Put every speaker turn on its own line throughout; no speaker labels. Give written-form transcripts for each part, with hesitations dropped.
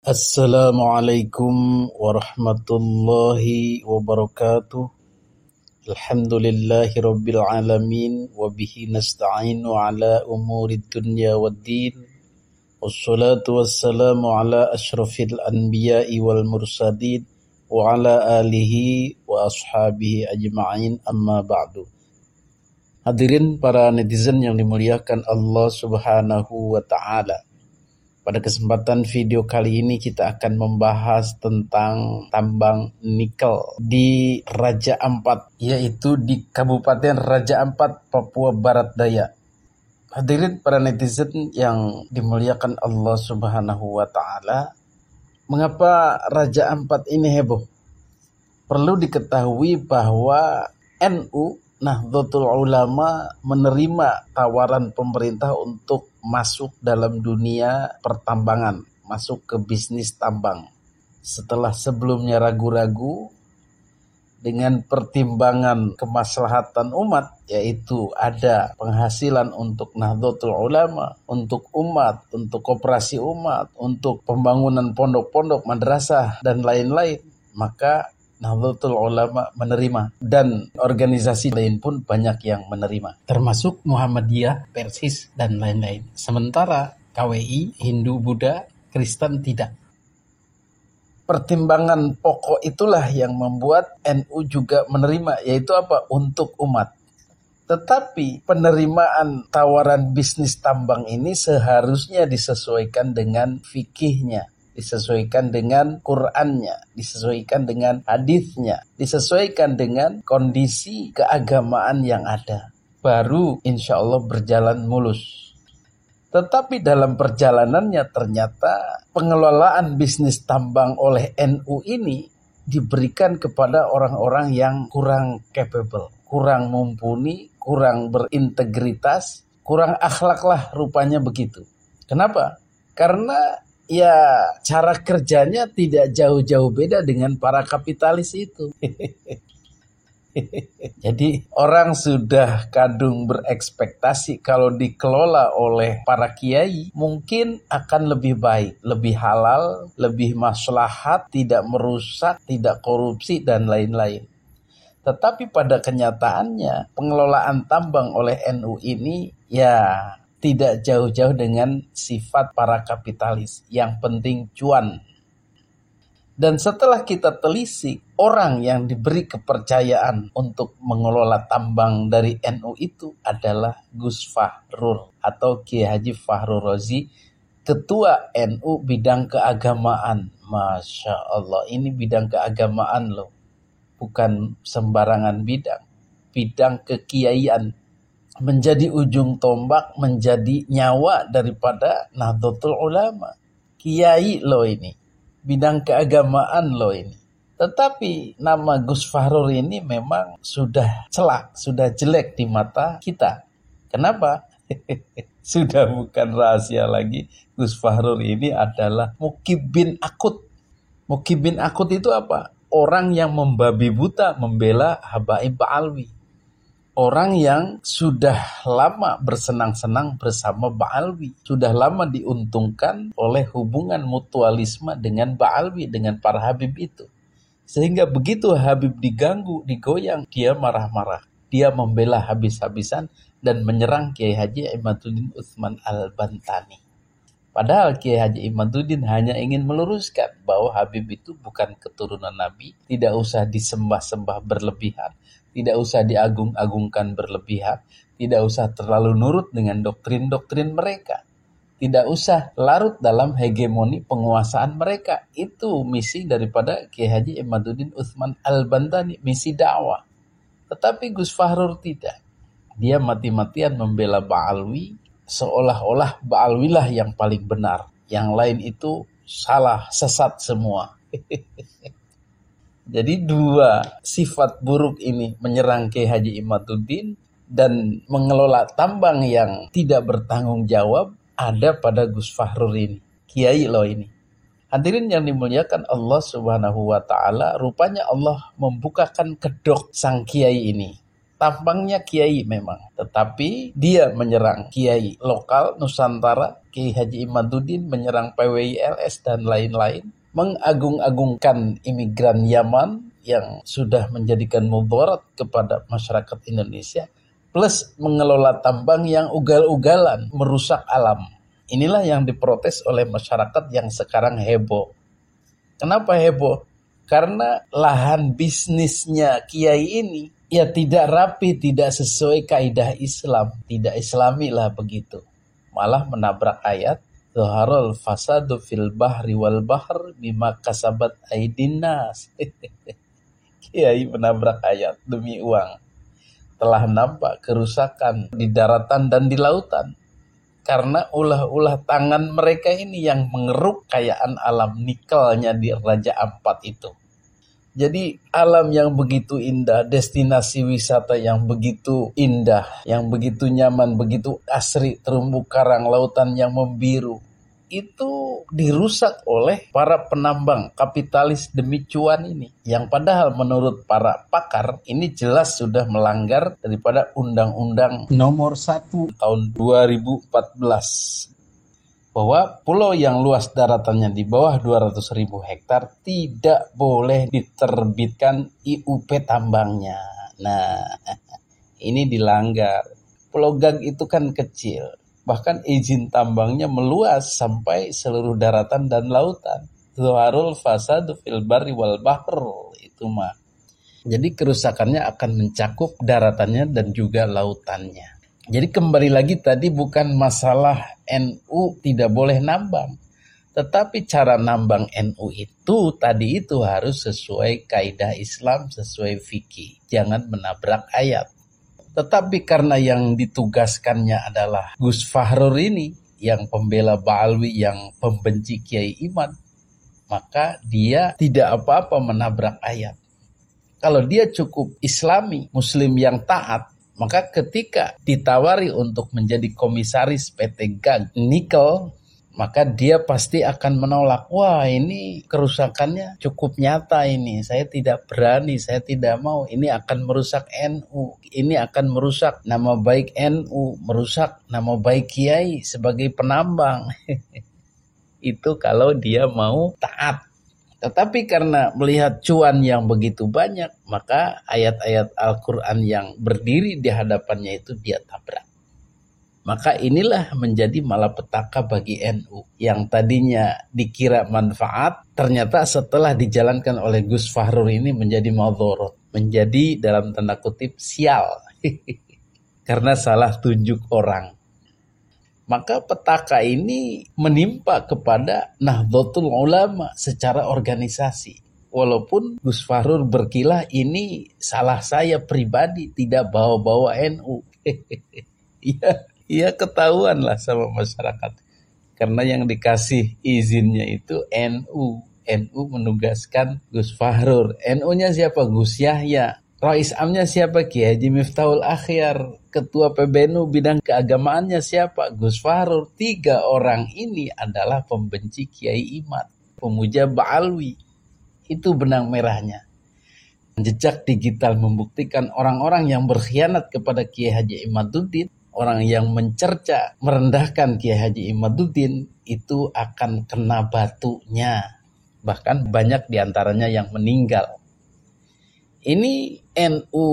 Assalamualaikum warahmatullahi wabarakatuh. Alhamdulillahi rabbil alamin wa bihi nasta'inu ala umurid dunya waddin. Wassalatu wassalamu ala asyrafil anbiya'i wal mursalin wa ala alihi wa ashabihi ajma'in, amma ba'du. Hadirin para netizen yang dimuliakan Allah Subhanahu wa ta'ala. Pada kesempatan video kali ini kita akan membahas tentang tambang nikel di Raja Ampat, yaitu di Kabupaten Raja Ampat, Papua Barat Daya. Hadirin para netizen yang dimuliakan Allah Subhanahu wa ta'ala, mengapa Raja Ampat ini heboh? Perlu diketahui bahwa NU Nahdlatul Ulama menerima tawaran pemerintah untuk masuk dalam dunia pertambangan, masuk ke bisnis tambang. Setelah sebelumnya ragu-ragu dengan pertimbangan kemaslahatan umat, yaitu ada penghasilan untuk Nahdlatul Ulama, untuk umat, untuk koperasi umat, untuk pembangunan pondok-pondok, madrasah, dan lain-lain, maka Nahdlatul Ulama menerima, dan organisasi lain pun banyak yang menerima, termasuk Muhammadiyah, Persis, dan lain-lain. Sementara KWI, Hindu, Buddha, Kristen tidak. Pertimbangan pokok itulah yang membuat NU juga menerima, yaitu apa? Untuk umat. Tetapi penerimaan tawaran bisnis tambang ini seharusnya disesuaikan dengan fikihnya, disesuaikan dengan Qur'annya, disesuaikan dengan hadisnya, disesuaikan dengan kondisi keagamaan yang ada. Baru insya Allah berjalan mulus. Tetapi dalam perjalanannya ternyata pengelolaan bisnis tambang oleh NU ini diberikan kepada orang-orang yang kurang capable, kurang mumpuni, kurang berintegritas, kurang akhlak lah rupanya begitu. Kenapa? Karena cara kerjanya tidak jauh-jauh beda dengan para kapitalis itu. Jadi orang sudah kadung berekspektasi kalau dikelola oleh para kiai mungkin akan lebih baik, lebih halal, lebih maslahat, tidak merusak, tidak korupsi, dan lain-lain. Tetapi pada kenyataannya pengelolaan tambang oleh NU ini tidak jauh-jauh dengan sifat para kapitalis. Yang penting cuan. Dan setelah kita telisik, orang yang diberi kepercayaan untuk mengelola tambang dari NU itu adalah Gus Fahrur atau Kiai Haji Fahrur Razi, Ketua NU bidang keagamaan. Masya Allah, ini bidang keagamaan loh. Bukan sembarangan bidang. Bidang kekiaian. Menjadi ujung tombak, menjadi nyawa daripada Nahdlatul Ulama. Kiai loh ini, bidang keagamaan loh ini. Tetapi nama Gus Fahrur ini memang sudah celak, sudah jelek di mata kita. Kenapa? Sudah bukan rahasia lagi, Gus Fahrur ini adalah Mukibin Akut. Mukibin Akut itu apa? Orang yang membabi buta membela Habaib Ba'alwi. Orang yang sudah lama bersenang-senang bersama Ba'alwi, sudah lama diuntungkan oleh hubungan mutualisme dengan Ba'alwi, dengan para Habib itu. Sehingga begitu Habib diganggu, digoyang, dia marah-marah. Dia membela habis-habisan dan menyerang Kiai Haji Imaduddin Utsman Al-Bantani. Padahal Kiai Haji Imaduddin hanya ingin meluruskan bahwa Habib itu bukan keturunan Nabi, tidak usah disembah-sembah berlebihan, tidak usah diagung-agungkan berlebihan, tidak usah terlalu nurut dengan doktrin-doktrin mereka, tidak usah larut dalam hegemoni penguasaan mereka. Itu misi daripada Kiai Haji Imaduddin Utsman Al-Bantani, misi dakwah. Tetapi Gus Fahrur tidak. Dia mati-matian membela Ba'alwi, seolah-olah Ba'alwi lah yang paling benar. Yang lain itu salah, sesat semua. Jadi dua sifat buruk ini menyerang Kiai Haji Imaduddin dan mengelola tambang yang tidak bertanggung jawab ada pada Gus Fahrur ini. Kiai loh ini. Hadirin yang dimuliakan Allah Subhanahu wa ta'ala, rupanya Allah membukakan kedok sang kiai ini. Tambangnya kiai memang, tetapi dia menyerang kiai lokal Nusantara, Kiai Haji Imaduddin, menyerang PWILS dan lain-lain, mengagung-agungkan imigran Yaman yang sudah menjadikan mudarat kepada masyarakat Indonesia, plus mengelola tambang yang ugal-ugalan, merusak alam. Inilah yang diprotes oleh masyarakat yang sekarang heboh. Kenapa heboh? Karena lahan bisnisnya kiai ini ya tidak rapi, tidak sesuai kaidah Islam, tidak islami lah begitu. Malah menabrak ayat, Zaharul fasadu fil bahri wal bahr bima kasabat aydin nas. Kiai menabrak ayat demi uang. Telah nampak kerusakan di daratan dan di lautan. Karena ulah-ulah tangan mereka ini yang mengeruk kekayaan alam nikelnya di Raja Ampat itu. Jadi alam yang begitu indah, destinasi wisata yang begitu indah, yang begitu nyaman, begitu asri, terumbu karang, lautan yang membiru, itu dirusak oleh para penambang kapitalis demi cuan ini. Yang padahal menurut para pakar ini jelas sudah melanggar daripada Undang-Undang Nomor 1 tahun 2014. Bahwa pulau yang luas daratannya di bawah 200.000 hektar tidak boleh diterbitkan IUP tambangnya. Nah, ini dilanggar. Pulau Gag itu kan kecil. Bahkan izin tambangnya meluas sampai seluruh daratan dan lautan. Zaharul fasadu fil barri wal bahr, itu mah. Jadi kerusakannya akan mencakup daratannya dan juga lautannya. Jadi kembali lagi tadi bukan masalah NU tidak boleh nambang. Tetapi cara nambang NU itu tadi itu harus sesuai kaidah Islam, sesuai fikih. Jangan menabrak ayat. Tetapi karena yang ditugaskannya adalah Gus Fahrur ini, yang pembela Ba'alwi, yang pembenci Kiai Iman, maka dia tidak apa-apa menabrak ayat. Kalau dia cukup Islami, Muslim yang taat, maka ketika ditawari untuk menjadi komisaris PT Gag Nikel, maka dia pasti akan menolak. Wah, ini kerusakannya cukup nyata ini. Saya tidak berani, saya tidak mau. Ini akan merusak NU. Ini akan merusak nama baik NU, merusak nama baik Kiai sebagai penambang. Itu kalau dia mau taat. Tetapi karena melihat cuan yang begitu banyak, maka ayat-ayat Al-Quran yang berdiri di hadapannya itu dia tabrak. Maka inilah menjadi malapetaka bagi NU. Yang tadinya dikira manfaat, ternyata setelah dijalankan oleh Gus Fahrur ini menjadi madharat. Menjadi dalam tanda kutip sial. Karena salah tunjuk orang. Maka petaka ini menimpa kepada Nahdlatul Ulama secara organisasi. Walaupun Gus Fahrur berkilah ini salah saya pribadi, tidak bawa-bawa NU. Iya ketahuan lah sama masyarakat. Karena yang dikasih izinnya itu NU. NU menugaskan Gus Fahrur. NU-nya siapa? Gus Yahya. Rais Amnya siapa? Kiai Haji Miftahul Akhyar. Ketua PBNU bidang keagamaannya siapa? Gus Fahrur. 3 orang ini adalah pembenci Kiai Iman, pemuja Ba'alwi. Itu benang merahnya. Jejak digital membuktikan orang-orang yang berkhianat kepada Kiai Haji Imaduddin, orang yang mencerca, merendahkan Kiai Haji Imaduddin, itu akan kena batunya. Bahkan banyak diantaranya yang meninggal. Ini NU,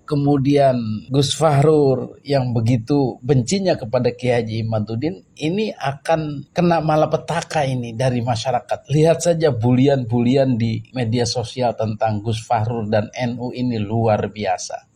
kemudian Gus Fahrur yang begitu bencinya kepada Kiai Haji Imaduddin, ini akan kena malapetaka ini dari masyarakat. Lihat saja bulian-bulian di media sosial tentang Gus Fahrur dan NU ini luar biasa.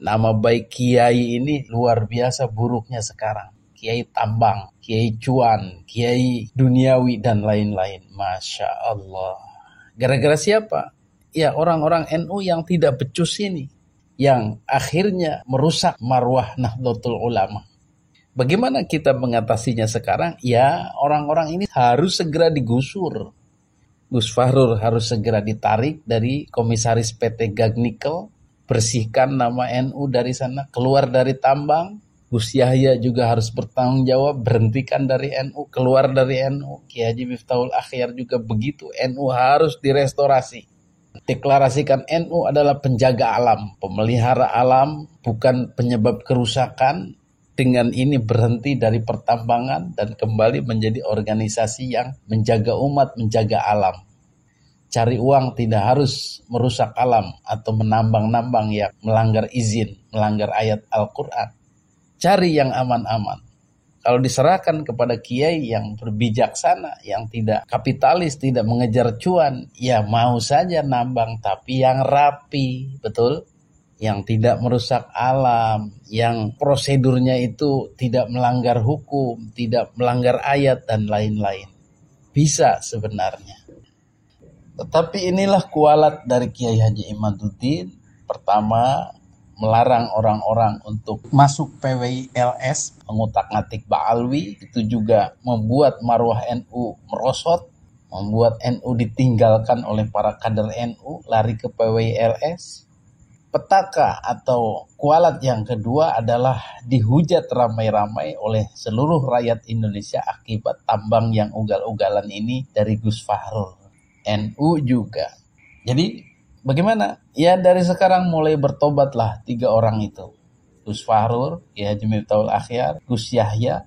Nama baik Kiai ini luar biasa buruknya sekarang. Kiai tambang, Kiai cuan, Kiai duniawi dan lain-lain. Masya Allah. Gara-gara siapa? Ya orang-orang NU yang tidak becus ini, yang akhirnya merusak marwah Nahdlatul Ulama. Bagaimana kita mengatasinya sekarang? Ya orang-orang ini harus segera digusur. Gus Fahrur harus segera ditarik dari komisaris PT Gag Nikel, bersihkan nama NU dari sana, keluar dari tambang. Gus Yahya juga harus bertanggung jawab, berhentikan dari NU, keluar dari NU. Kiai Haji Miftahul Akhyar juga begitu, NU harus direstorasi. Deklarasikan NU adalah penjaga alam, pemelihara alam, bukan penyebab kerusakan. Dengan ini berhenti dari pertambangan dan kembali menjadi organisasi yang menjaga umat, menjaga alam. Cari uang tidak harus merusak alam atau menambang-nambang yang melanggar izin, melanggar ayat Al-Quran. Cari yang aman-aman. Kalau diserahkan kepada kiai yang berbijaksana, yang tidak kapitalis, tidak mengejar cuan, ya mau saja nambang tapi yang rapi, betul? Yang tidak merusak alam, yang prosedurnya itu tidak melanggar hukum, tidak melanggar ayat dan lain-lain. Bisa sebenarnya. Tetapi inilah kualat dari Kiai Haji Imaduddin. Pertama, melarang orang-orang untuk masuk PWILS, mengutak-ngatik Ba'alwi. Itu juga membuat marwah NU merosot, membuat NU ditinggalkan oleh para kader NU, lari ke PWILS. Petaka atau kualat yang kedua adalah dihujat ramai-ramai oleh seluruh rakyat Indonesia akibat tambang yang ugal-ugalan ini dari Gus Fahrul. NU juga. Jadi bagaimana? Ya dari sekarang mulai bertobatlah 3 orang itu. Gus Fahrul, Kiai Haji Miftahul Akhyar, Gus Yahya.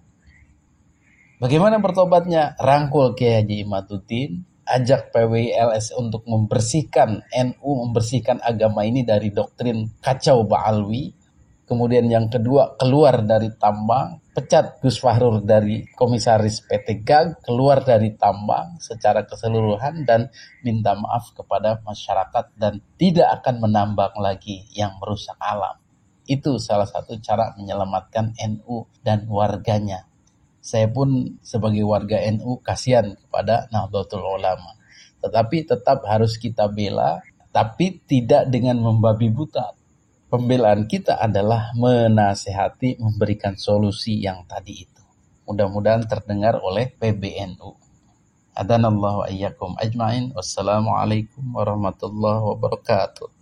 Bagaimana bertobatnya? Rangkul Kiai Haji Imaduddin, ajak PWILS untuk membersihkan NU, membersihkan agama ini dari doktrin kacau Ba'alwi. Kemudian yang kedua, keluar dari tambang, pecat Gus Fahrul dari komisaris PT GAG, keluar dari tambang secara keseluruhan dan minta maaf kepada masyarakat dan tidak akan menambang lagi yang merusak alam. Itu salah satu cara menyelamatkan NU dan warganya. Saya pun sebagai warga NU kasihan kepada Nahdlatul Ulama. Tetapi tetap harus kita bela, tapi tidak dengan membabi buta. Pembelaan kita adalah menasehati, memberikan solusi yang tadi itu. Mudah-mudahan terdengar oleh PBNU. Adanallahu ayyakum ajma'in. Wassalamualaikum warahmatullahi wabarakatuh.